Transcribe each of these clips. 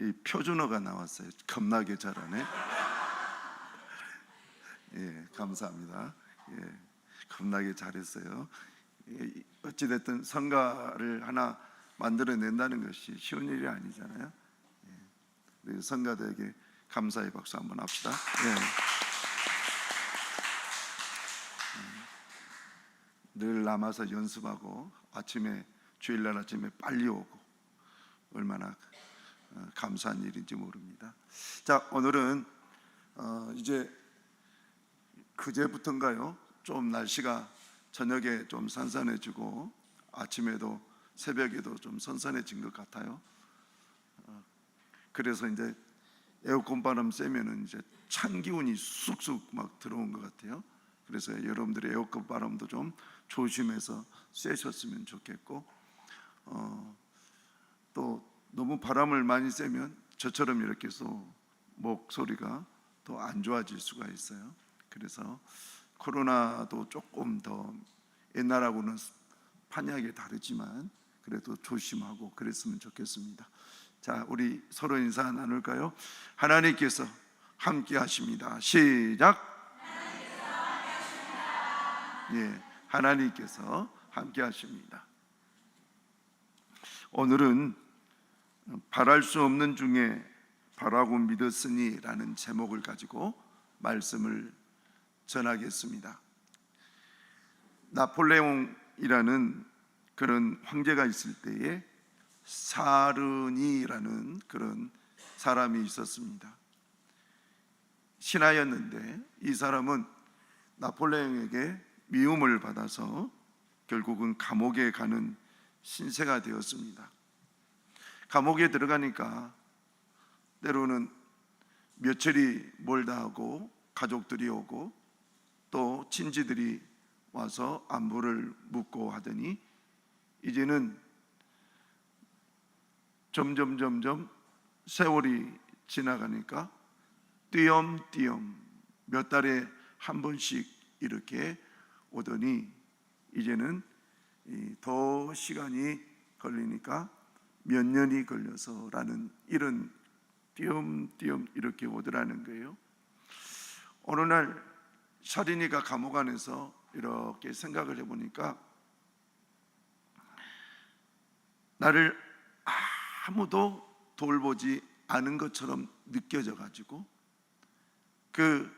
이 표준어가 나왔어요. 겁나게 잘하네. 예, 감사합니다. 예, 겁나게 잘했어요. 예, 어찌됐든 성가를 하나 만들어낸다는 것이 쉬운 일이 아니잖아요. 예, 우리 성가들에게 감사의 박수 한번 합시다. 예. 늘 남아서 연습하고 아침에 주일날 아침에 빨리 오고 얼마나 감사한 일인지 모릅니다. 자, 오늘은 이제 그제부터인가요? 좀 날씨가 저녁에 좀 선선해지고 아침에도 새벽에도 좀 선선해진 것 같아요. 그래서 이제 에어컨 바람 쐬면은 이제 찬 기운이 쑥쑥 막 들어온 것 같아요. 그래서 여러분들의 에어컨 바람도 좀 조심해서 쐬셨으면 좋겠고, 또 너무 바람을 많이 쐬면 저처럼 이렇게 또 목소리가 더 안 좋아질 수가 있어요. 그래서 코로나도 조금 더 옛날하고는 판이하게 다르지만 그래도 조심하고 그랬으면 좋겠습니다. 자, 우리 서로 인사 나눌까요? 하나님께서 함께 하십니다. 시작. 예, 하나님께서 함께 하십니다. 오늘은 바랄 수 없는 중에 바라고 믿었으니 라는 제목을 가지고 말씀을 전하겠습니다. 나폴레옹이라는 그런 황제가 있을 때에 사르니라는 그런 사람이 있었습니다. 신하였는데 이 사람은 나폴레옹에게 미움을 받아서 결국은 감옥에 가는 신세가 되었습니다. 감옥에 들어가니까 때로는 며칠이 멀다 하고 가족들이 오고 또 친지들이 와서 안부를 묻고 하더니 이제는 점점 세월이 지나가니까 띄엄띄엄 몇 달에 한 번씩 이렇게 오더니 이제는 더 시간이 걸리니까 몇 년이 걸려서라는 이런 띄엄띄엄 이렇게 오더라는 거예요. 어느 날 사린이가 감옥 안에서 이렇게 생각을 해보니까 나를 아무도 돌보지 않은 것처럼 느껴져 가지고 그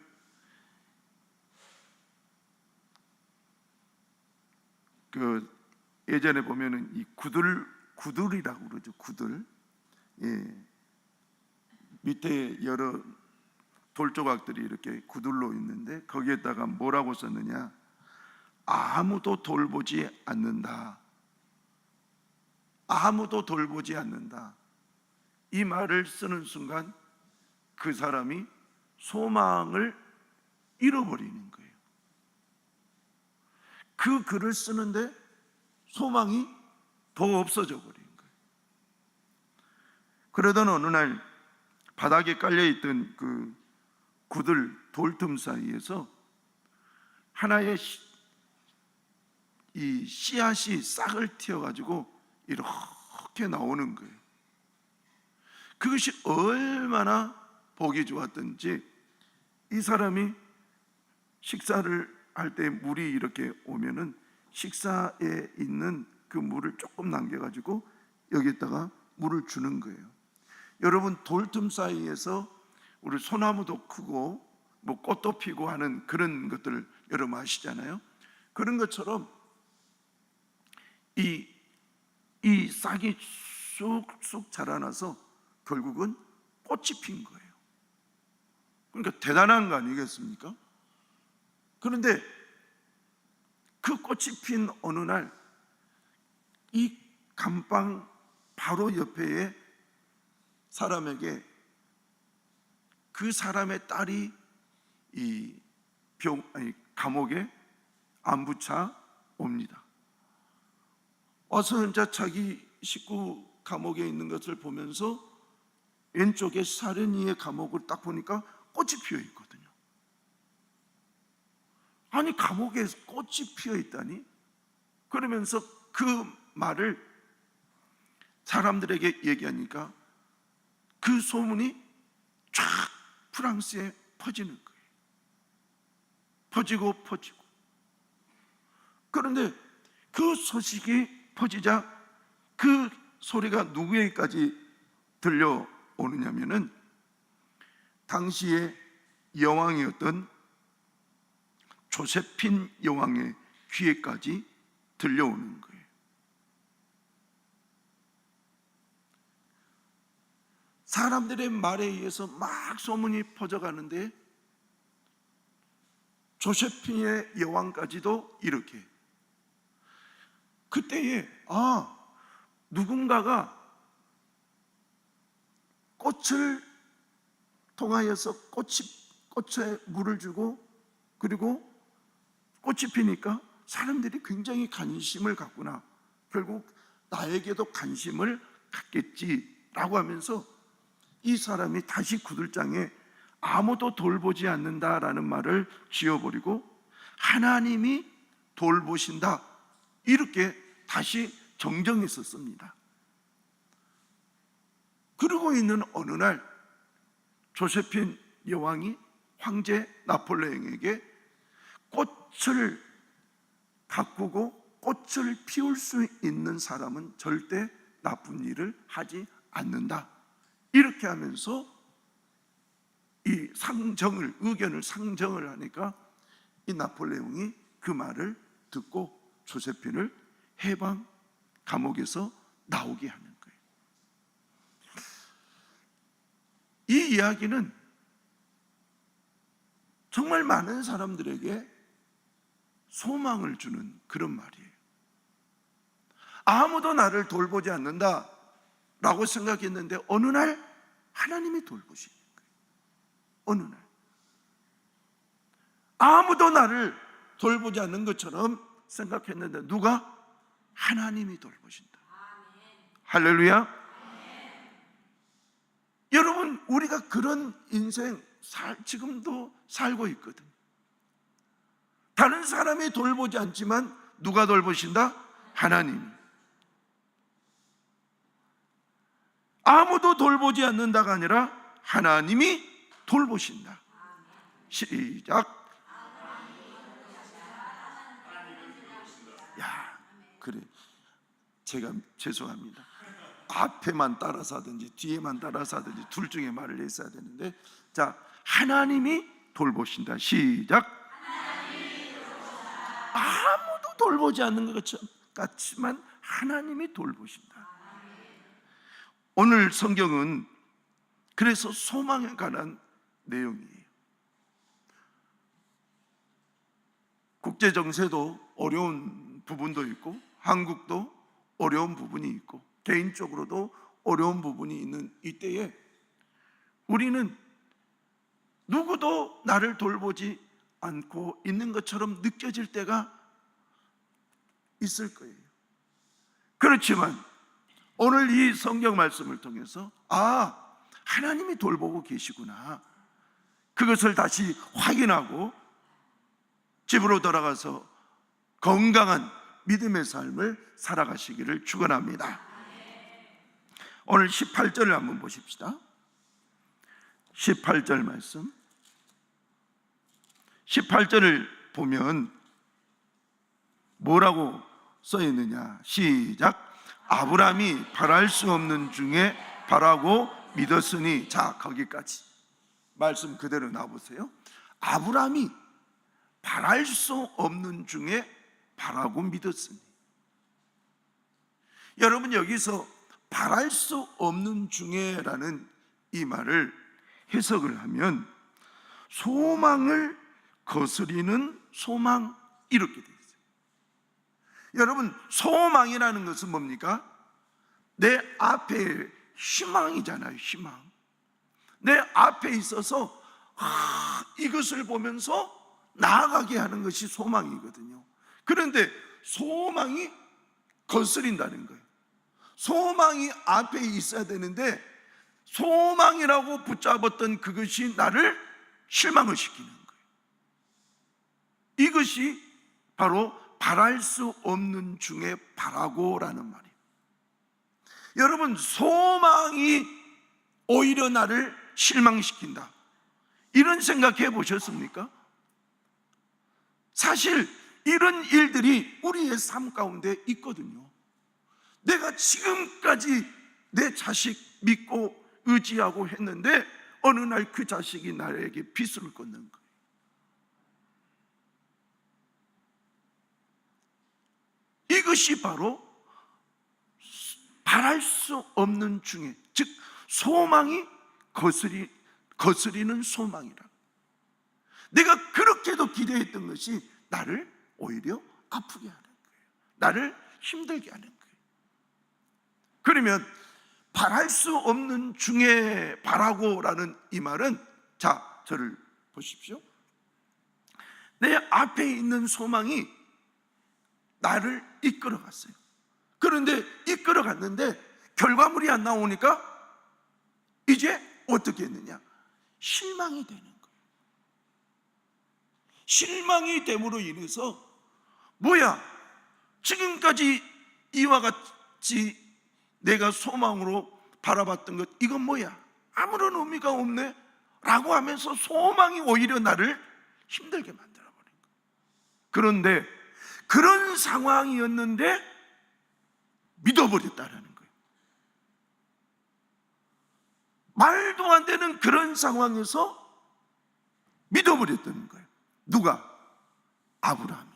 예전에 보면은 이 구들이라고 그러죠. 구들. 예. 밑에 여러 돌조각들이 이렇게 구들로 있는데 거기에다가 뭐라고 썼느냐? 아무도 돌보지 않는다. 아무도 돌보지 않는다. 이 말을 쓰는 순간 그 사람이 소망을 잃어버리는 거예요. 그 글을 쓰는데 소망이 더 없어져 버린 거예요. 그러던 어느 날 바닥에 깔려있던 그 구들 돌틈 사이에서 하나의 이 씨앗이 싹을 틔어가지고 이렇게 나오는 거예요. 그것이 얼마나 보기 좋았던지 이 사람이 식사를 할 때 물이 이렇게 오면은 식사에 있는 그 물을 조금 남겨가지고 여기다가 물을 주는 거예요. 여러분, 돌틈 사이에서 우리 소나무도 크고 뭐 꽃도 피고 하는 그런 것들 여러분 아시잖아요. 그런 것처럼 이 싹이 쑥쑥 자라나서 결국은 꽃이 핀 거예요. 그러니까 대단한 거 아니겠습니까? 그런데 그 꽃이 핀 어느 날 이 감방 바로 옆에 사람에게 그 사람의 딸이 감옥에 안부차 옵니다. 와서 이제 자기 식구 감옥에 있는 것을 보면서 왼쪽에 사르니의 감옥을 딱 보니까 꽃이 피어 있거든요. 아니, 감옥에 꽃이 피어 있다니? 그러면서 그 말을 사람들에게 얘기하니까 그 소문이 쫙 프랑스에 퍼지는 거예요. 퍼지고. 그런데 그 소식이 퍼지자 그 소리가 누구에게까지 들려오느냐면은 당시에 여왕이었던 조세핀 여왕의 귀에까지 들려오는 거예요. 사람들의 말에 의해서 막 소문이 퍼져가는데 조세핀의 여왕까지도 이렇게. 그때에 누군가가 꽃을 통하여서 꽃에 물을 주고 그리고 꽃이 피니까 사람들이 굉장히 관심을 갖구나. 결국 나에게도 관심을 갖겠지라고 하면서 이 사람이 다시 구들장에 아무도 돌보지 않는다라는 말을 지어버리고 하나님이 돌보신다 이렇게 다시 정정했었습니다. 그러고 있는 어느 날 조세핀 여왕이 황제 나폴레옹에게 꽃을 가꾸고 꽃을 피울 수 있는 사람은 절대 나쁜 일을 하지 않는다 이렇게 하면서 이 의견을 상정을 하니까 이 나폴레옹이 그 말을 듣고 조세핀을 해방 감옥에서 나오게 하는 거예요. 이 이야기는 정말 많은 사람들에게 소망을 주는 그런 말이에요. 아무도 나를 돌보지 않는다 라고 생각했는데 어느 날 하나님이 돌보시는 거예요. 어느 날 아무도 나를 돌보지 않는 것처럼 생각했는데 누가? 하나님이 돌보신다. 할렐루야. 여러분, 우리가 그런 인생 지금도 살고 있거든. 다른 사람이 돌보지 않지만 누가 돌보신다? 하나님. 아무도 돌보지 않는다가 아니라 하나님이 돌보신다. 시작. 야, 그래. 제가 죄송합니다. 앞에만 따라서 하든지 뒤에만 따라서 하든지 둘 중에 말을 했어야 되는데, 자, 하나님이 돌보신다. 시작. 아무도 돌보지 않는 것 같지만 하나님이 돌보신다. 오늘 성경은 그래서 소망에 관한 내용이에요. 국제 정세도 어려운 부분도 있고 한국도 어려운 부분이 있고 개인적으로도 어려운 부분이 있는 이때에 우리는 누구도 나를 돌보지 않고 있는 것처럼 느껴질 때가 있을 거예요. 그렇지만 오늘 이 성경 말씀을 통해서 하나님이 돌보고 계시구나, 그것을 다시 확인하고 집으로 돌아가서 건강한 믿음의 삶을 살아가시기를 축원합니다. 오늘 18절을 한번 보십시다. 18절 말씀. 18절을 보면 뭐라고 써 있느냐? 시작. 아브라함이 바랄 수 없는 중에 바라고 믿었으니. 자, 거기까지 말씀 그대로 나와보세요. 아브라함이 바랄 수 없는 중에 바라고 믿었으니. 여러분, 여기서 바랄 수 없는 중에라는 이 말을 해석을 하면 소망을 거스리는 소망, 이렇게 되어 있어요. 여러분, 소망이라는 것은 뭡니까? 내 앞에 희망이잖아요. 희망. 내 앞에 있어서 이것을 보면서 나아가게 하는 것이 소망이거든요. 그런데 소망이 거스린다는 거예요. 소망이 앞에 있어야 되는데 소망이라고 붙잡았던 그것이 나를 실망을 시키는 거예요. 이것이 바로 바랄 수 없는 중에 바라고라는 말이에요. 여러분, 소망이 오히려 나를 실망시킨다. 이런 생각해 보셨습니까? 사실 이런 일들이 우리의 삶 가운데 있거든요. 내가 지금까지 내 자식 믿고 의지하고 했는데 어느 날 그 자식이 나에게 빚을 걷는 거예요. 이것이 바로 바랄 수 없는 중에, 즉 소망이 거스리는 소망이라. 내가 그렇게도 기대했던 것이 나를 오히려 아프게 하는 거예요. 나를 힘들게 하는 거예요. 그러면 바랄 수 없는 중에 바라고라는 이 말은, 자, 저를 보십시오. 내 앞에 있는 소망이 나를 이끌어갔어요. 그런데 이끌어갔는데 결과물이 안 나오니까 이제 어떻게 했느냐? 실망이 되는 거예요. 실망이 됨으로 인해서 뭐야? 지금까지 이와 같이 내가 소망으로 바라봤던 것, 이건 뭐야? 아무런 의미가 없네? 라고 하면서 소망이 오히려 나를 힘들게 만들어버린 거예요. 그런데 그런 상황이었는데 믿어버렸다는 거예요. 말도 안 되는 그런 상황에서 믿어버렸다는 거예요. 누가? 아브라함이.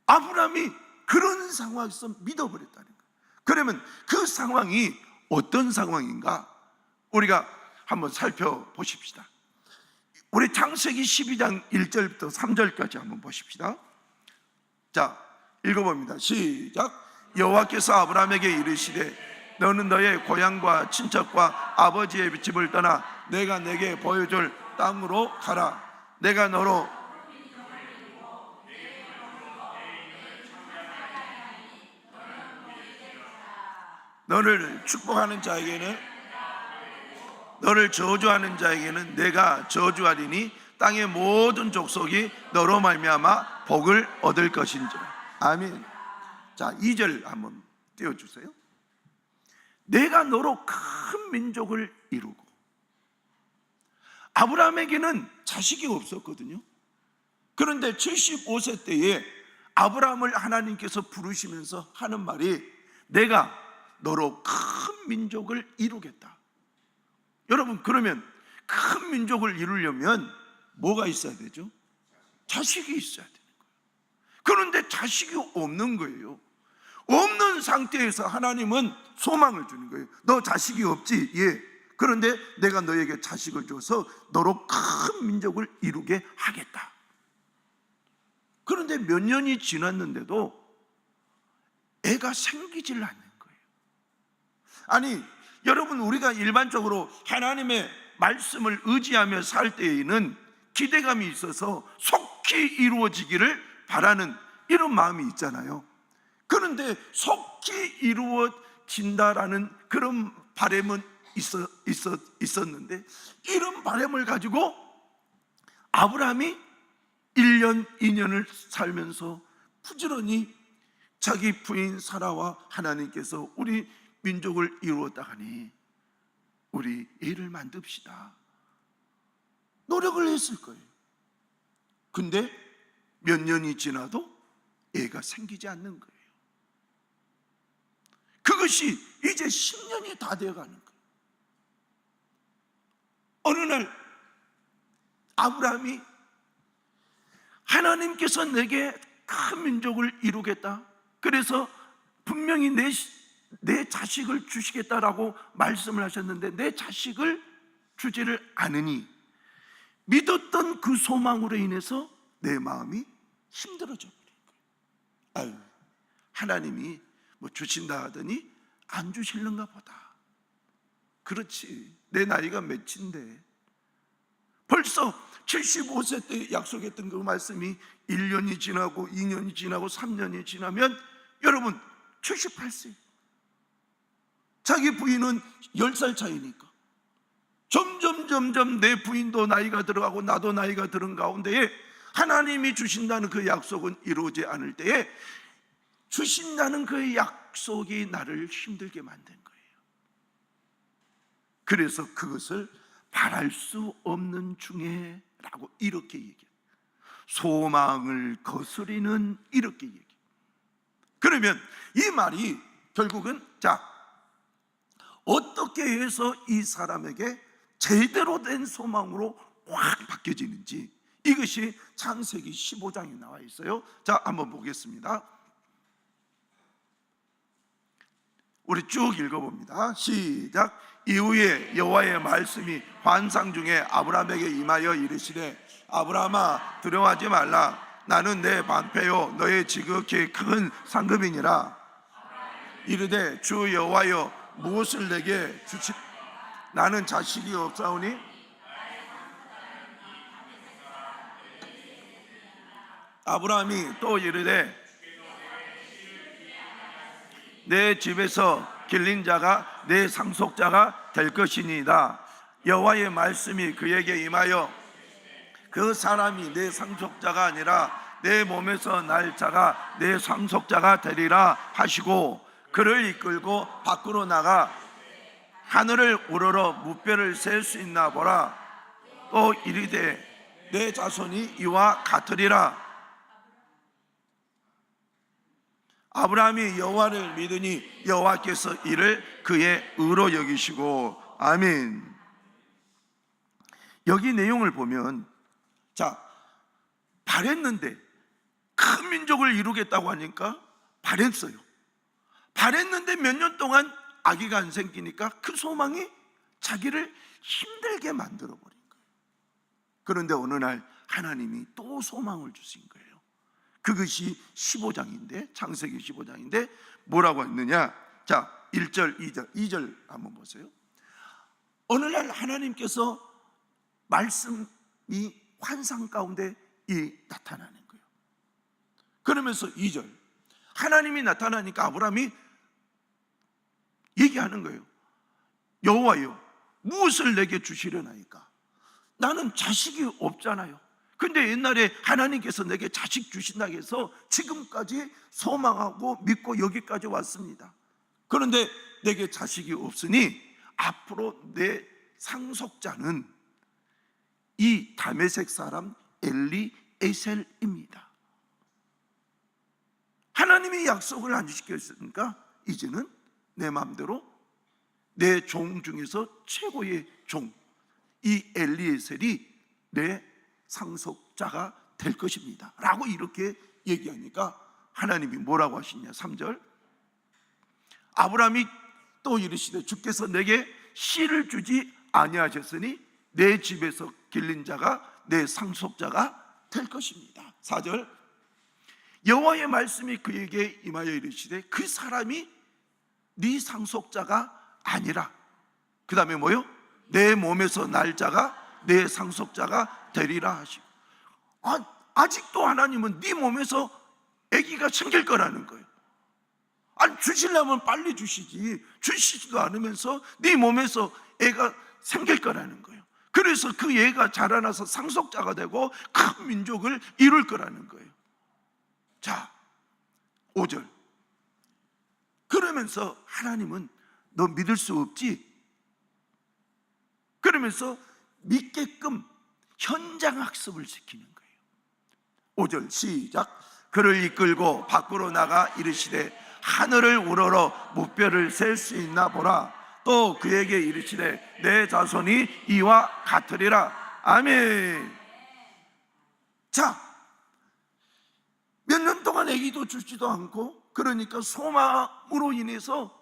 아브라함이 그런 상황에서 믿어버렸다는 거예요. 그러면 그 상황이 어떤 상황인가? 우리가 한번 살펴보십시다. 우리 창세기 12장 1절부터 3절까지 한번 보십시다. 자, 읽어봅니다. 시작. 여호와께서 아브라함에게 이르시되 너는 너의 고향과 친척과 아버지의 집을 떠나 내가 내게 보여줄 땅으로 가라. 내가 너로 너를 축복하는 자에게는, 너를 저주하는 자에게는 내가 저주하리니 땅의 모든 족속이 너로 말미암아 복을 얻을 것인지라. 아멘. 자, 2절 한번 띄워주세요. 내가 너로 큰 민족을 이루고. 아브라함에게는 자식이 없었거든요. 그런데 75세 때에 아브라함을 하나님께서 부르시면서 하는 말이 내가 너로 큰 민족을 이루겠다. 여러분, 그러면 큰 민족을 이루려면 뭐가 있어야 되죠? 자식이 있어야 되는 거예요. 그런데 자식이 없는 거예요. 없는 상태에서 하나님은 소망을 주는 거예요. 너 자식이 없지? 예. 그런데 내가 너에게 자식을 줘서 너로 큰 민족을 이루게 하겠다. 그런데 몇 년이 지났는데도 애가 생기질 않는 거예요. 아니, 여러분, 우리가 일반적으로 하나님의 말씀을 의지하며 살 때에는 기대감이 있어서 속히 이루어지기를 바라는 이런 마음이 있잖아요. 그런데 속히 이루어진다라는 그런 바람은 있었는데 이런 바람을 가지고 아브라함이 1년, 2년을 살면서 부지런히 자기 부인 사라와 하나님께서 우리 민족을 이루었다 하니 우리 애를 만듭시다. 노력을 했을 거예요. 근데 몇 년이 지나도 애가 생기지 않는 거예요. 그것이 이제 10년이 다 되어가는 거예요. 어느 날 아브라함이 하나님께서 내게 큰 민족을 이루겠다, 그래서 분명히 내 자식을 주시겠다라고 말씀을 하셨는데 내 자식을 주지를 않으니 믿었던 그 소망으로 인해서 내 마음이 힘들어져 버린 거예요. 하나님이 뭐 주신다 하더니 안 주실는가 보다. 그렇지, 내 나이가 몇인데 벌써 75세 때 약속했던 그 말씀이 1년이 지나고 2년이 지나고 3년이 지나면 여러분 78세, 자기 부인은 10살 차이니까 점점 내 부인도 나이가 들어가고 나도 나이가 들은 가운데에 하나님이 주신다는 그 약속은 이루어지지 않을 때에 주신다는 그 약속이 나를 힘들게 만든 거예요. 그래서 그것을 바랄 수 없는 중에 라고 이렇게 얘기해요. 소망을 거스리는 이렇게 얘기해요. 그러면 이 말이 결국은 어떻게 해서 이 사람에게 제대로 된 소망으로 확 바뀌어지는지, 이것이 창세기 15장에 나와 있어요. 한번 보겠습니다. 우리 쭉 읽어봅니다. 시작. 이후에 여호와의 말씀이 환상 중에 아브라함에게 임하여 이르시되 아브라함아 두려워하지 말라. 나는 내 방패요 너의 지극히 큰 상급이니라. 이르되 주 여호와여 무엇을 내게 주시? 나는 자식이 없사오니 아브라함이 또 이르되 내 집에서 길린 자가 내 상속자가 될 것이니이다. 여호와의 말씀이 그에게 임하여 그 사람이 내 상속자가 아니라 내 몸에서 날 자가 내 상속자가 되리라 하시고 그를 이끌고 밖으로 나가 하늘을 우러러 무뼈를 셀 수 있나 보라. 또 이르되 내 자손이 이와 같으리라. 아브라함이 여호와를 믿으니 여호와께서 이를 그의 의로 여기시고. 아멘. 여기 내용을 보면 바랬는데 큰 민족을 이루겠다고 하니까 바랬어요. 바랬는데 몇 년 동안 아기가 안 생기니까 그 소망이 자기를 힘들게 만들어 버린 거예요. 그런데 어느 날 하나님이 또 소망을 주신 거예요. 그것이 15장인데, 창세기 15장인데 뭐라고 했느냐? 1절, 2절 한번 보세요. 어느 날 하나님께서 말씀이 환상 가운데 나타나는 거예요. 그러면서 2절, 하나님이 나타나니까 아브라함이 얘기하는 거예요. 여호와여 무엇을 내게 주시려나이까? 나는 자식이 없잖아요. 근데 옛날에 하나님께서 내게 자식 주신다고 해서 지금까지 소망하고 믿고 여기까지 왔습니다. 그런데 내게 자식이 없으니 앞으로 내 상속자는 이 다메섹 사람 엘리에셀입니다. 하나님이 약속을 안 지켰으니까 이제는 내 마음대로 내 종 중에서 최고의 종, 이 엘리에셀이 내 상속자가 될 것입니다 라고 이렇게 얘기하니까 하나님이 뭐라고 하시냐? 3절, 아브라함이 또 이르시되 주께서 내게 씨를 주지 아니하셨으니 내 집에서 길린 자가 내 상속자가 될 것입니다. 4절, 여호와의 말씀이 그에게 임하여 이르시되 그 사람이 네 상속자가 아니라, 그 다음에 뭐요? 내 몸에서 날 자가 내 상속자가 되리라 하시고. 아직도 하나님은 네 몸에서 아기가 생길 거라는 거예요. 아니 주시려면 빨리 주시지, 주시지도 않으면서 네 몸에서 애가 생길 거라는 거예요. 그래서 그 애가 자라나서 상속자가 되고 큰 민족을 이룰 거라는 거예요. 5절, 그러면서 하나님은 너 믿을 수 없지? 그러면서 믿게끔 현장 학습을 시키는 거예요. 5절 시작. 그를 이끌고 밖으로 나가 이르시되 하늘을 우러러 무뼈를 셀 수 있나 보라. 또 그에게 이르시되 내 자손이 이와 같으리라. 아멘. 몇 년 동안 아기도 주지도 않고, 그러니까 소망으로 인해서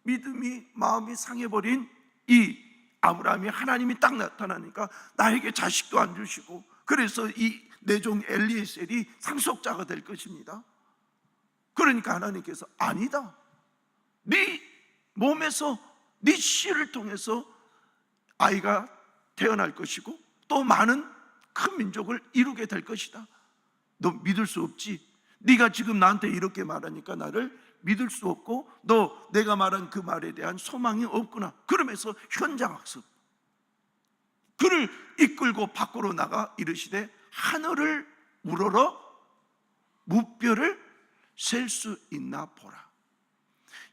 믿음이 마음이 상해버린 이 아브라함이 하나님이 딱 나타나니까 나에게 자식도 안 주시고, 그래서 이 내종 엘리에셀이 상속자가 될 것입니다. 그러니까 하나님께서 아니다, 네 몸에서 네 씨를 통해서 아이가 태어날 것이고 또 많은 큰 민족을 이루게 될 것이다. 너 믿을 수 없지? 네가 지금 나한테 이렇게 말하니까 나를 믿을 수 없고 너 내가 말한 그 말에 대한 소망이 없구나. 그러면서 현장 학습, 그를 이끌고 밖으로 나가 이르시되 하늘을 우러러 무뼈를 셀 수 있나 보라.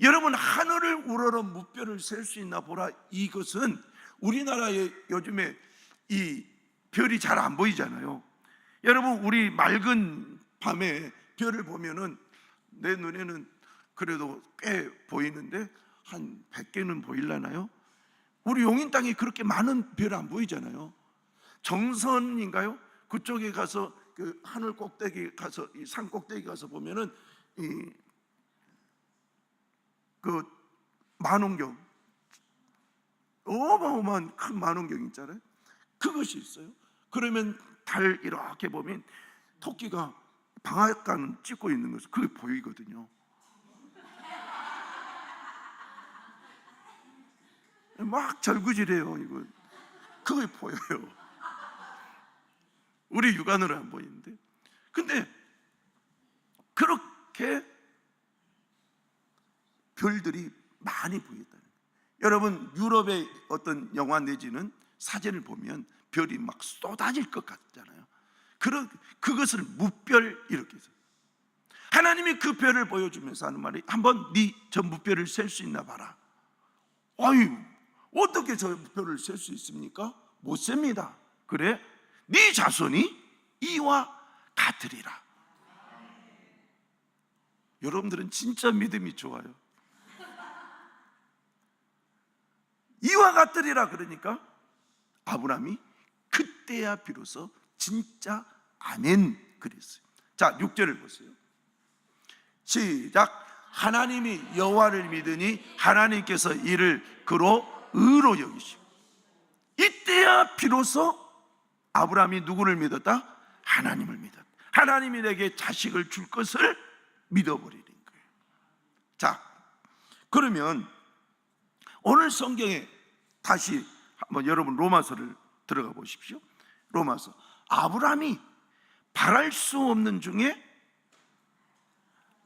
여러분, 하늘을 우러러 무뼈를 셀 수 있나 보라. 이것은 우리나라에 요즘에 이 별이 잘 안 보이잖아요. 여러분, 우리 맑은 밤에 별을 보면은 내 눈에는 그래도 꽤 보이는데 한 100개는 보일라나요? 우리 용인 땅에 그렇게 많은 별 안 보이잖아요. 정선인가요? 그쪽에 가서 그 하늘 꼭대기 가서, 이 산 꼭대기 가서 보면은 그 만원경, 어마어마한 큰 만원경 있잖아요. 그것이 있어요. 그러면 달 이렇게 보면 토끼가 방앗간 찍고 있는 것이 그게 보이거든요. 막 절구질해요. 이거 그게 보여요. 우리 육안으로 안 보이는데, 근데 그렇게 별들이 많이 보였다는 거예요. 여러분, 유럽의 어떤 영화 내지는 사진을 보면 별이 막 쏟아질 것 같잖아요. 그것을 무별 이렇게 해서 하나님이 그 별을 보여주면서 하는 말이, 한번 네 저 무별을 셀 수 있나 봐라. 아유, 어떻게 저 별을 셀 수 있습니까? 못 셉니다. 그래? 네 자손이 이와 같으리라. 여러분들은 진짜 믿음이 좋아요. 이와 같으리라 그러니까 아브라함이 그때야 비로소 진짜 아멘 그랬어요. 자, 6절을 보세요. 시작. 하나님이 여호와를 믿으니 하나님께서 이를 그로 의로 여기시고. 이때야 비로소 아브라함이 누구를 믿었다? 하나님을 믿었다. 하나님이 내게 자식을 줄 것을 믿어버리는 거예요. 자, 그러면 오늘 성경에 다시 한번 여러분 로마서를 들어가 보십시오. 로마서. 아브라함이 바랄 수 없는 중에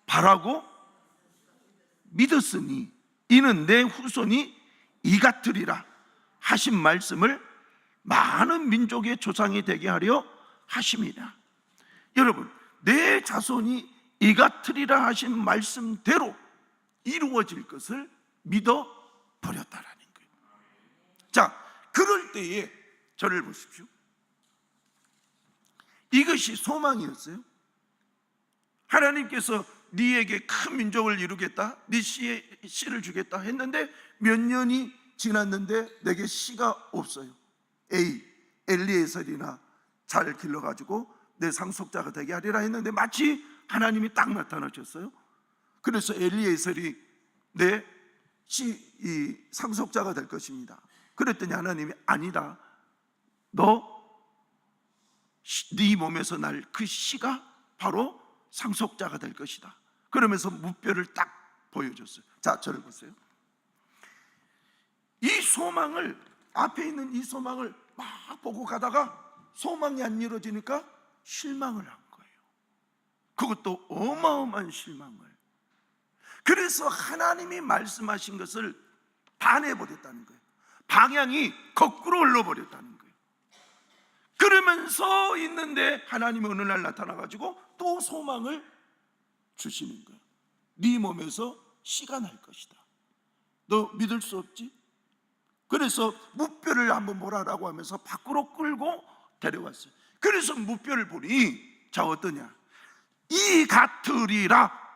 바라고 믿었으니 이는 내 후손이 이 같으리라 하신 말씀을 많은 민족의 조상이 되게 하려 하심이라. 여러분, 내 자손이 이 같으리라 하신 말씀대로 이루어질 것을 믿어버렸다라는 거예요. 자, 그럴 때에 저를 보십시오. 이것이 소망이었어요. 하나님께서 네에게 큰 민족을 이루겠다, 네 씨를 주겠다 했는데 몇 년이 지났는데 내게 씨가 없어요. 엘리에셀이나 잘 길러가지고 내 상속자가 되게 하리라 했는데 마치 하나님이 딱 나타나셨어요. 그래서 엘리에셀이 내 이 상속자가 될 것입니다. 그랬더니 하나님이 아니다, 네 몸에서 날 그 씨가 바로 상속자가 될 것이다. 그러면서 무뼈를 딱 보여줬어요. 자, 저를 보세요. 이 소망을, 앞에 있는 이 소망을 막 보고 가다가 소망이 안 이루어지니까 실망을 한 거예요. 그것도 어마어마한 실망을. 그래서 하나님이 말씀하신 것을 반해버렸다는 거예요. 방향이 거꾸로 흘러버렸다는 거예요. 그러면서 있는데 하나님이 어느 날 나타나가지고 또 소망을 주시는 거예요. 네 몸에서 씨가 날 것이다. 너 믿을 수 없지? 그래서 무뼈를 한번 보라라고 하면서 밖으로 끌고 데려왔어요. 그래서 무뼈를 보니 자, 어떠냐? 이 같으리라.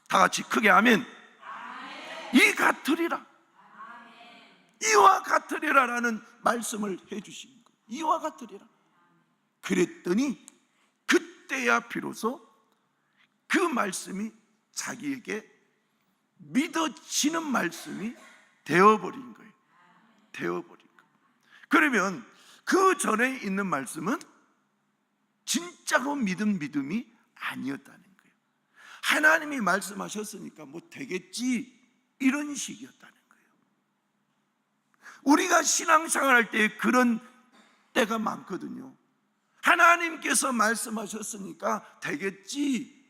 다 같이 크게 아멘. 이 같으리라. 이와 같으리라라는 말씀을 해주시는 거예요. 이와 같으리라. 그랬더니 그때야 비로소 그 말씀이 자기에게 믿어지는 말씀이 되어버린 거예요. 되어버린 거예요. 그러면 그 전에 있는 말씀은 진짜로 믿은 믿음이 아니었다는 거예요. 하나님이 말씀하셨으니까 뭐 되겠지 이런 식이었다는 거예요. 우리가 신앙생활 할 때 그런 때가 많거든요. 하나님께서 말씀하셨으니까 되겠지.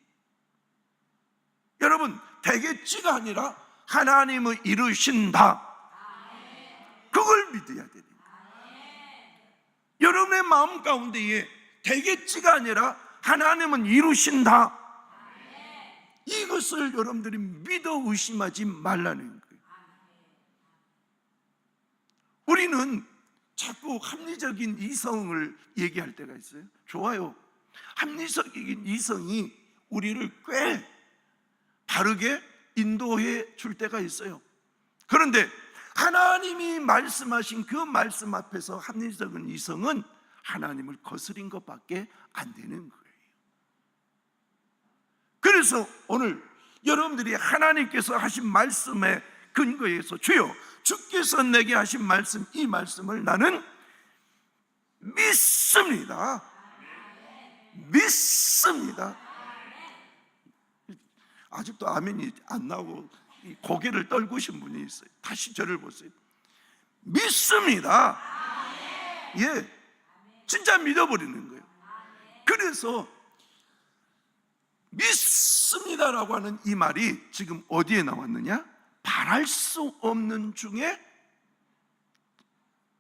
여러분, 되겠지가 아니라 하나님을 이루신다, 그걸 믿어야 되는 거예요. 여러분의 마음 가운데에 되겠지가 아니라 하나님은 이루신다, 이것을 여러분들이 믿어 의심하지 말라는 거예요. 우리는 자꾸 합리적인 이성을 얘기할 때가 있어요. 좋아요. 합리적인 이성이 우리를 꽤 바르게 인도해 줄 때가 있어요. 그런데 하나님이 말씀하신 그 말씀 앞에서 합리적인 이성은 하나님을 거스린 것밖에 안 되는 거예요. 그래서 오늘 여러분들이 하나님께서 하신 말씀에 근거해서 주여 주께서 내게 하신 말씀, 이 말씀을 나는 믿습니다. 믿습니다. 아직도 아멘이 안 나오고 고개를 떨구신 분이 있어요. 다시 저를 보세요. 믿습니다. 예, 진짜 믿어버리는 거예요. 그래서 믿습니다라고 하는 이 말이 지금 어디에 나왔느냐? 바랄 수 없는 중에,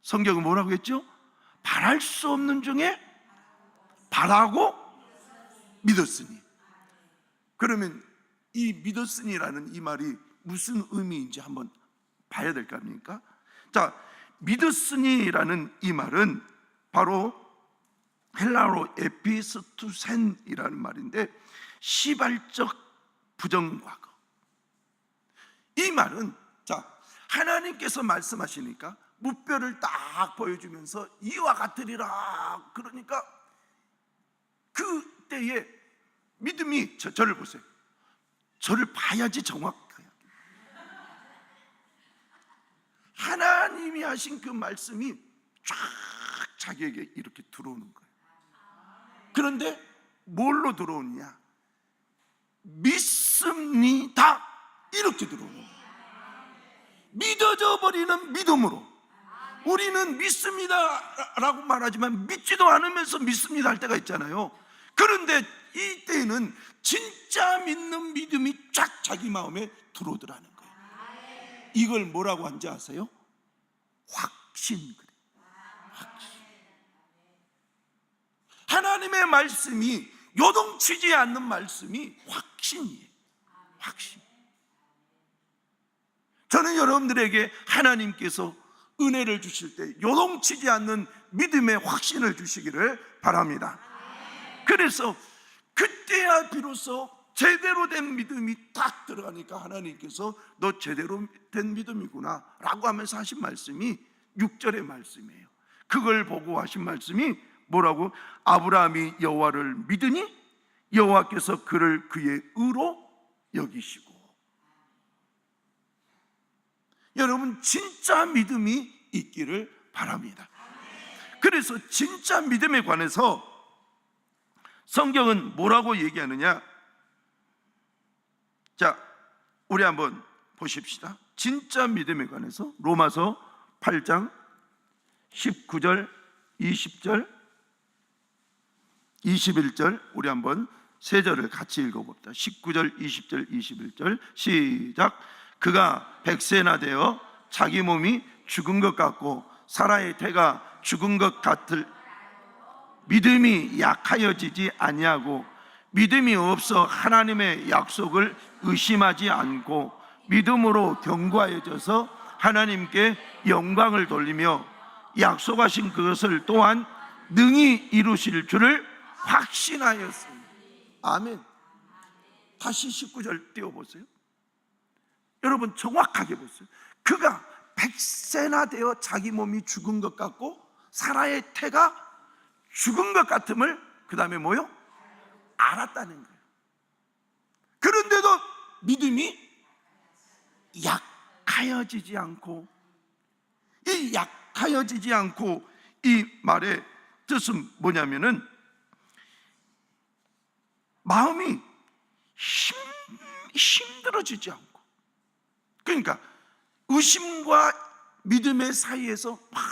성경은 뭐라고 했죠? 바랄 수 없는 중에 바라고 믿었으니. 그러면 이 믿었으니라는 이 말이 무슨 의미인지 한번 봐야 될 거 아닙니까? 자, 믿었으니라는 이 말은 바로 헬라어로 에피스투센이라는 말인데 시발적 부정과거. 이 말은, 자, 하나님께서 말씀하시니까 무뼈를 딱 보여주면서 이와 같으리라 그러니까 그때의 믿음이, 저를 보세요. 저를 봐야지 정확해요. 하나님이 하신 그 말씀이 쫙 자기에게 이렇게 들어오는 거예요. 그런데 뭘로 들어오느냐? 믿습니다 이렇게 들어오는 거예요. 믿어져 버리는 믿음으로. 우리는 믿습니다 라고 말하지만 믿지도 않으면서 믿습니다 할 때가 있잖아요. 그런데 이때는 진짜 믿는 믿음이 쫙 자기 마음에 들어오더라는 거예요. 이걸 뭐라고 하는지 아세요? 확신. 확신. 하나님의 말씀이 요동치지 않는 말씀이 확신이에요. 확신. 저는 여러분들에게 하나님께서 은혜를 주실 때 요동치지 않는 믿음의 확신을 주시기를 바랍니다. 그래서 그때야 비로소 제대로 된 믿음이 딱 들어가니까 하나님께서 너 제대로 된 믿음이구나 라고 하면서 하신 말씀이 6절의 말씀이에요. 그걸 보고 하신 말씀이 뭐라고? 아브라함이 여호와를 믿으니 여호와께서 그를 그의 의로 여기시고. 여러분, 진짜 믿음이 있기를 바랍니다. 그래서 진짜 믿음에 관해서 성경은 뭐라고 얘기하느냐? 자, 우리 한번 보십시다. 진짜 믿음에 관해서 로마서 8장 19절, 20절, 21절 우리 한번 세 절을 같이 읽어봅시다. 19절, 20절, 21절 시작. 그가 백세나 되어 자기 몸이 죽은 것 같고 사라의 태가 죽은 것 같을 믿음이 약하여지지 아니하고 믿음이 없어 하나님의 약속을 의심하지 않고 믿음으로 견고하여져서 하나님께 영광을 돌리며 약속하신 그것을 또한 능히 이루실 줄을 확신하였습니다. 아멘. 다시 19절 띄워보세요. 여러분 정확하게 보세요. 그가 백세나 되어 자기 몸이 죽은 것 같고 사라의 태가 죽은 것 같음을 그 다음에 뭐요? 알았다는 거예요. 그런데도 믿음이 약하여지지 않고, 이 약하여지지 않고 이 말의 뜻은 뭐냐면은 마음이 힘들어지지 않고, 그러니까 의심과 믿음의 사이에서 막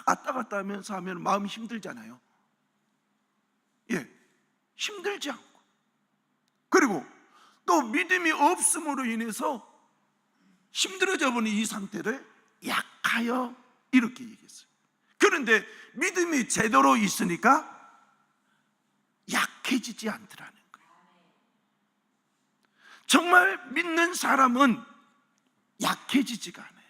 왔다 갔다 하면서 하면 마음이 힘들잖아요. 예, 힘들지 않고, 그리고 또 믿음이 없음으로 인해서 힘들어져 버린 이 상태를 약하여 이렇게 얘기했어요. 그런데 믿음이 제대로 있으니까 약해지지 않더라는 거예요. 정말 믿는 사람은 약해지지가 않아요.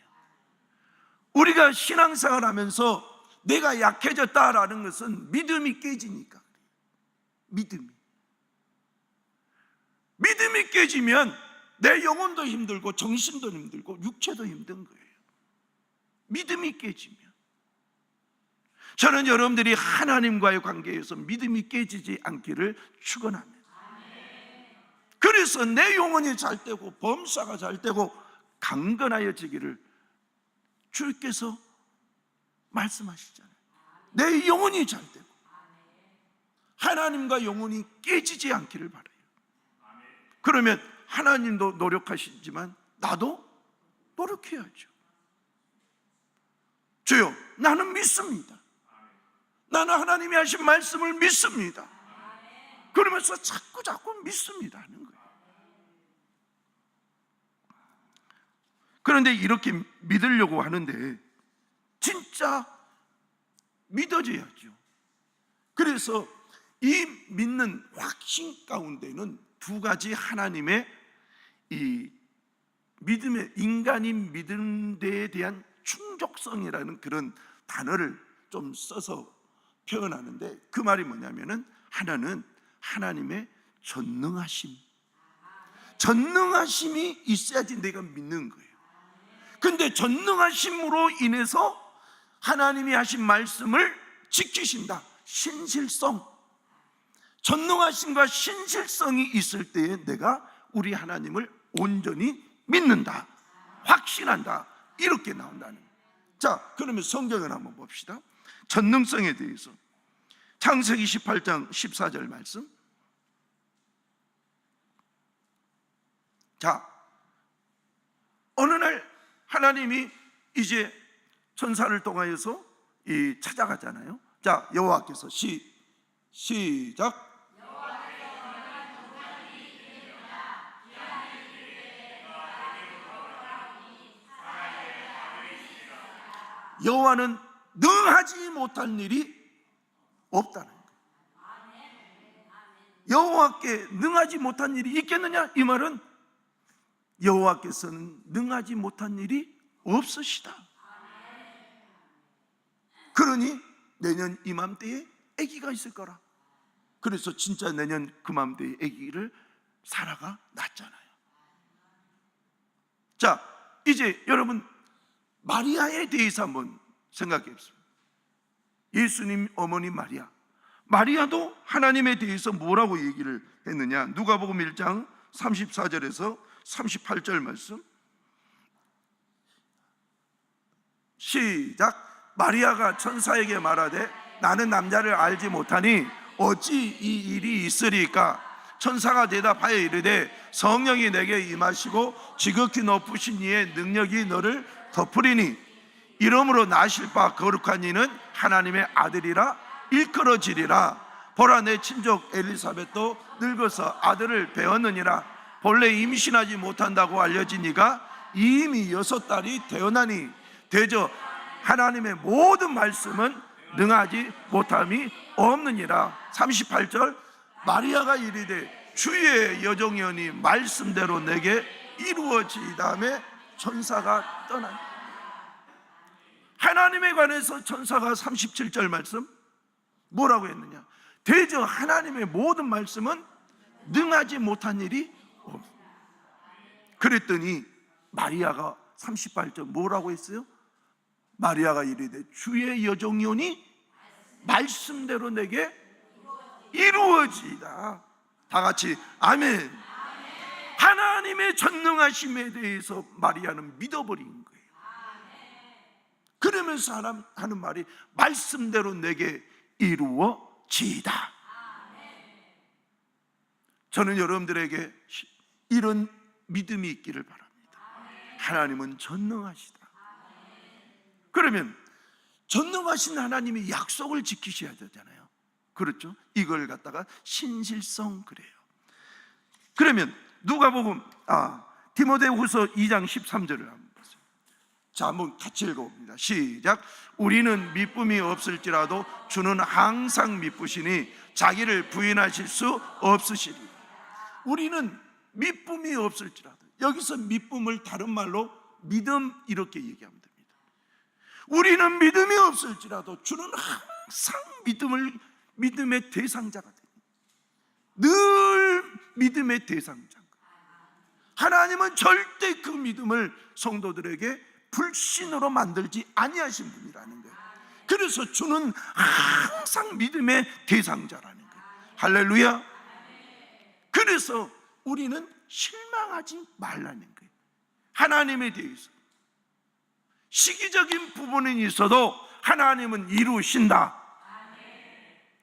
우리가 신앙생활 하면서 내가 약해졌다라는 것은 믿음이 깨지니까. 믿음이 깨지면 내 영혼도 힘들고 정신도 힘들고 육체도 힘든 거예요. 믿음이 깨지면. 저는 여러분들이 하나님과의 관계에서 믿음이 깨지지 않기를 축원합니다. 그래서 내 영혼이 잘 되고 범사가 잘 되고 강건하여지기를 주께서 말씀하시잖아요. 내 영혼이 잘 되고 하나님과 영혼이 깨지지 않기를 바라요. 그러면 하나님도 노력하시지만 나도 노력해야죠. 주여, 나는 믿습니다. 나는 하나님이 하신 말씀을 믿습니다. 그러면서 자꾸 믿습니다 하는 거예요. 그런데 이렇게 믿으려고 하는데 진짜 믿어져야죠. 그래서 이 믿는 확신 가운데는 두 가지 하나님의 이 믿음의, 인간이 믿는 데에 대한 충족성이라는 그런 단어를 좀 써서 표현하는데, 그 말이 뭐냐면은 하나는 하나님의 전능하심이 있어야지 내가 믿는 거예요. 근데 전능하심으로 인해서 하나님이 하신 말씀을 지키신다. 신실성. 전능하심과 신실성이 있을 때에 내가 우리 하나님을 온전히 믿는다, 확신한다, 이렇게 나온다는 거예요. 자, 그러면 성경을 한번 봅시다. 전능성에 대해서 창세기 18장 14절 말씀. 자, 어느 날 하나님이 이제 천사를 통하여서 찾아가잖아요. 자, 여호와께서 시작. 여호와는 능하지 못한 일이 없다는 거예요. 여호와께 능하지 못한 일이 있겠느냐? 이 말은 여호와께서는 능하지 못한 일이 없으시다. 그러니 내년 이맘때에 아기가 있을 거라. 그래서 진짜 내년 그맘때에 아기를 사라가 낳잖아요. 자, 이제 여러분 마리아에 대해서 한번 생각해 보십시오. 예수님 어머니 마리아도 하나님에 대해서 뭐라고 얘기를 했느냐? 누가복음 1장 34절에서 38절 말씀. 시작. 마리아가 천사에게 말하되 나는 남자를 알지 못하니 어찌 이 일이 있으리까? 천사가 대답하여 이르되 성령이 내게 임하시고 지극히 높으신 이의 능력이 너를 덮으리니 이러므로 나실 바 거룩한 이는 하나님의 아들이라 일컬어지리라. 보라, 내 친족 엘리사벳도 늙어서 아들을 배었느니라. 본래 임신하지 못한다고 알려진 이가 이미 6달이 되었나니 대저 하나님의 모든 말씀은 능하지 못함이 없느니라. 38절. 마리아가 이르되 주의 여종이오니 말씀대로 내게 이루어지다며 천사가 떠나니. 하나님에 관해서 천사가 37절 말씀 뭐라고 했느냐? 대저 하나님의 모든 말씀은 능하지 못한 일이 없어. 그랬더니 마리아가 38절 뭐라고 했어요? 마리아가 이르되 주의 여종이오니 말씀대로 내게 이루어지이다. 다 같이 아멘. 하나님의 전능하심에 대해서 마리아는 믿어버린 거예요. 그러면서 하는 말이 말씀대로 내게 이루어지이다. 저는 여러분들에게 이런 믿음이 있기를 바랍니다. 하나님은 전능하시다. 그러면 전능하신 하나님이 약속을 지키셔야 되잖아요. 그렇죠? 이걸 갖다가 신실성 그래요. 그러면 누가복음 디모데후서 2장 13절을 한번 보세요. 자, 한번 같이 읽어봅니다. 시작. 우리는 미쁨이 없을지라도 주는 항상 미쁘시니 자기를 부인하실 수 없으시리. 우리는 미쁨이 없을지라도, 여기서 미쁨을 다른 말로 믿음 이렇게 얘기하면 됩니다. 우리는 믿음이 없을지라도 주는 항상 믿음의 대상자가 됩니다. 늘 믿음의 대상자. 하나님은 절대 그 믿음을 성도들에게 불신으로 만들지 아니하신 분이라는 거예요. 그래서 주는 항상 믿음의 대상자라는 거예요. 할렐루야. 그래서 우리는 실망하지 말라는 거예요. 하나님에 대해서 시기적인 부분은 있어도 하나님은 이루신다.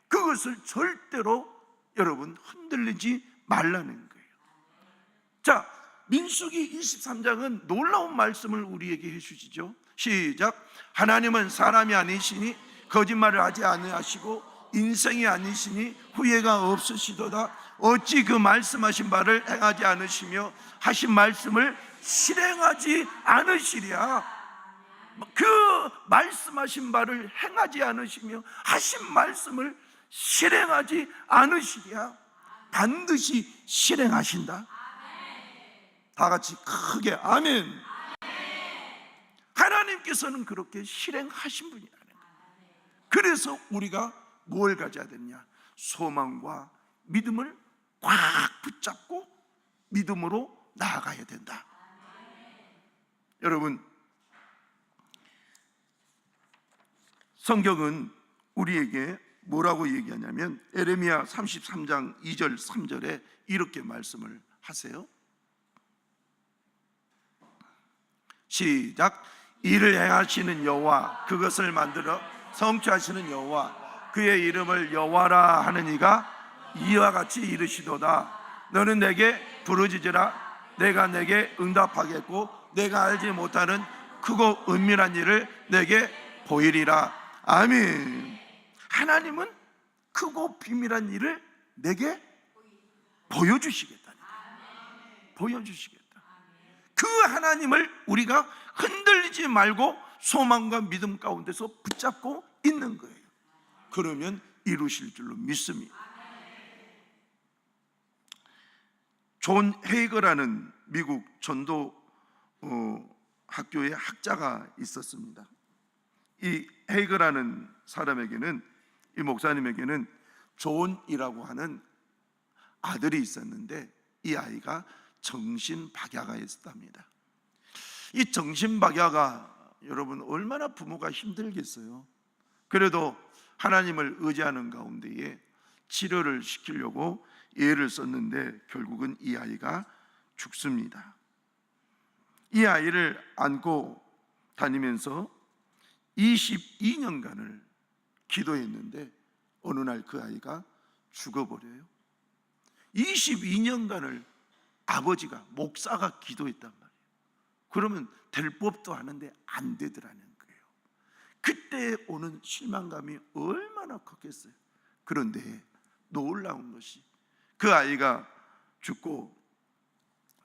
그것을 절대로 여러분 흔들리지 말라는 거예요. 자, 민수기 23장은 놀라운 말씀을 우리에게 해주시죠. 시작. 하나님은 사람이 아니시니 거짓말을 하지 아니하시고 인생이 아니시니 후회가 없으시도다. 어찌 그 말씀하신 바를 행하지 않으시며 하신 말씀을 실행하지 않으시랴. 그 말씀하신 바를 행하지 않으시며 하신 말씀을 실행하지 않으시랴. 반드시 실행하신다. 다 같이 크게 아멘. 하나님께서는 그렇게 실행하신 분이라는 거예요. 그래서 우리가 뭘 가져야 되냐? 소망과 믿음을 꽉 붙잡고 믿음으로 나아가야 된다. 여러분, 성경은 우리에게 뭐라고 얘기하냐면 에레미야 33장 2절 3절에 이렇게 말씀을 하세요. 시작. 이를 행하시는 여호와, 그것을 만들어 성취하시는 여호와, 그의 이름을 여호와라 하는 이가 이와 같이 이르시도다. 너는 내게 부르짖으라. 내가 내게 응답하겠고 내가 알지 못하는 크고 은밀한 일을 내게 보이리라. 아멘. 하나님은 크고 비밀한 일을 내게 보여주시겠다는 거예요. 보여주시겠다. 그 하나님을 우리가 흔들리지 말고 소망과 믿음 가운데서 붙잡고 있는 거예요. 그러면 이루실 줄로 믿습니다. 존 헤이거라는 미국 전도 학교의 학자가 있었습니다. 이 헤이거라는 사람에게는, 이 목사님에게는 존이라고 하는 아들이 있었는데 이 아이가 정신박야가 있었답니다. 이 정신박야가 여러분 얼마나 부모가 힘들겠어요. 그래도 하나님을 의지하는 가운데에 치료를 시키려고 애를 썼는데 결국은 이 아이가 죽습니다. 이 아이를 안고 다니면서 22년간을 기도했는데 어느 날 그 아이가 죽어버려요. 22년간을 아버지가, 목사가 기도했단 말이에요. 그러면 될 법도 하는데 안 되더라는 거예요. 그때 오는 실망감이 얼마나 컸겠어요. 그런데 놀라운 것이 그 아이가 죽고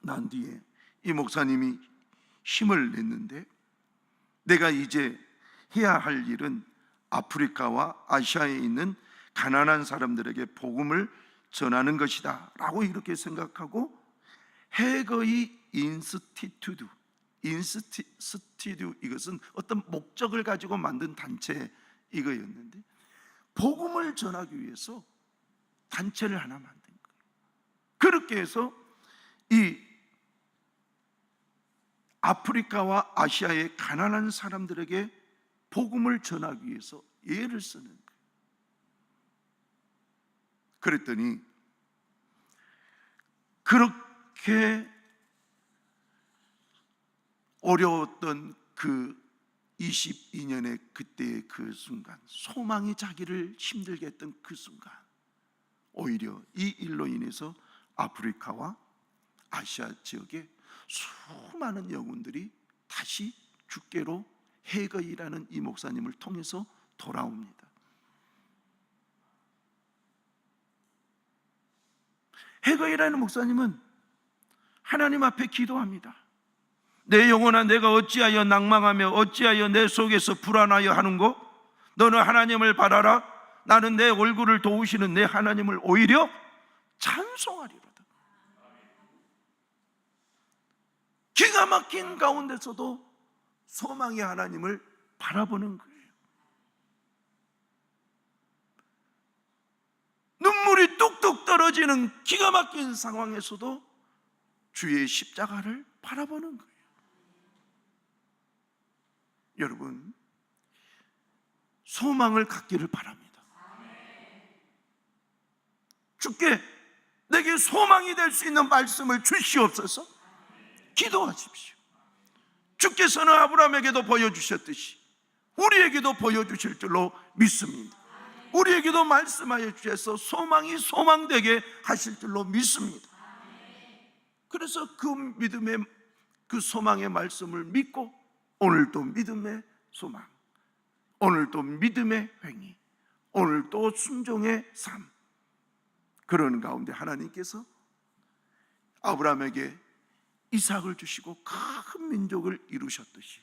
난 뒤에 이 목사님이 힘을 냈는데, 내가 이제 해야 할 일은 아프리카와 아시아에 있는 가난한 사람들에게 복음을 전하는 것이다 라고 이렇게 생각하고 헤거의 인스티튜트, 이것은 어떤 목적을 가지고 만든 단체 이거였는데, 복음을 전하기 위해서 단체를 하나 만든 거예요. 그렇게 해서 이 아프리카와 아시아의 가난한 사람들에게 복음을 전하기 위해서 애를 쓰는 거예요. 그랬더니 그렇게 어려웠던 그 22년의 그때의 그 순간, 소망이 자기를 힘들게 했던 그 순간, 오히려 이 일로 인해서 아프리카와 아시아 지역에 수많은 영혼들이 다시 주께로 헤거이라는 이 목사님을 통해서 돌아옵니다. 헤거이라는 목사님은 하나님 앞에 기도합니다. 내 영혼아, 내가 어찌하여 낭망하며 어찌하여 내 속에서 불안하여 하는고? 너는 하나님을 바라라. 나는 내 얼굴을 도우시는 내 하나님을 오히려 찬송하리로다. 기가 막힌 가운데서도 소망의 하나님을 바라보는 거예요. 눈물이 뚝뚝 떨어지는 기가 막힌 상황에서도 주의 십자가를 바라보는 거예요. 여러분, 소망을 갖기를 바랍니다. 주께 내게 소망이 될 수 있는 말씀을 주시옵소서. 기도하십시오. 주께서는 아브라함에게도 보여주셨듯이 우리에게도 보여주실 줄로 믿습니다. 우리에게도 말씀하여 주셔서 소망이 소망되게 하실 줄로 믿습니다. 그래서 그 믿음의, 그 소망의 말씀을 믿고 오늘도 믿음의 소망, 오늘도 믿음의 행위, 오늘도 순종의 삶, 그런 가운데 하나님께서 아브라함에게 이삭을 주시고 큰 민족을 이루셨듯이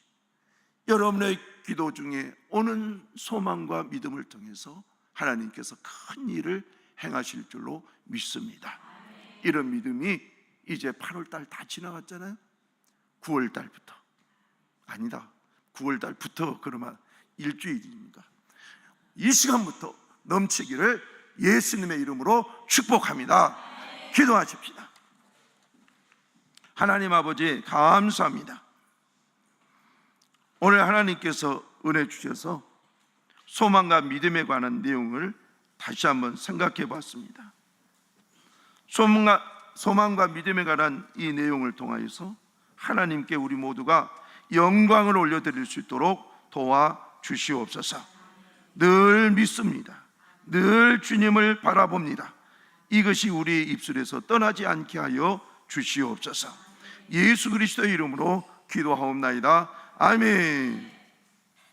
여러분의 기도 중에 오는 소망과 믿음을 통해서 하나님께서 큰 일을 행하실 줄로 믿습니다. 이런 믿음이 이제 8월달 다 지나갔잖아요. 9월달부터, 아니다, 9월달부터 그러면 일주일입니까? 이 시간부터 넘치기를 예수님의 이름으로 축복합니다. 기도하십시다. 하나님 아버지, 감사합니다. 오늘 하나님께서 은혜 주셔서 소망과 믿음에 관한 내용을 다시 한번 생각해 봤습니다. 소망과 믿음에 관한 이 내용을 통하여서 하나님께 우리 모두가 영광을 올려드릴 수 있도록 도와주시옵소서. 늘 믿습니다. 늘 주님을 바라봅니다. 이것이 우리 입술에서 떠나지 않게 하여 주시옵소서. 예수 그리스도의 이름으로 기도하옵나이다. 아멘.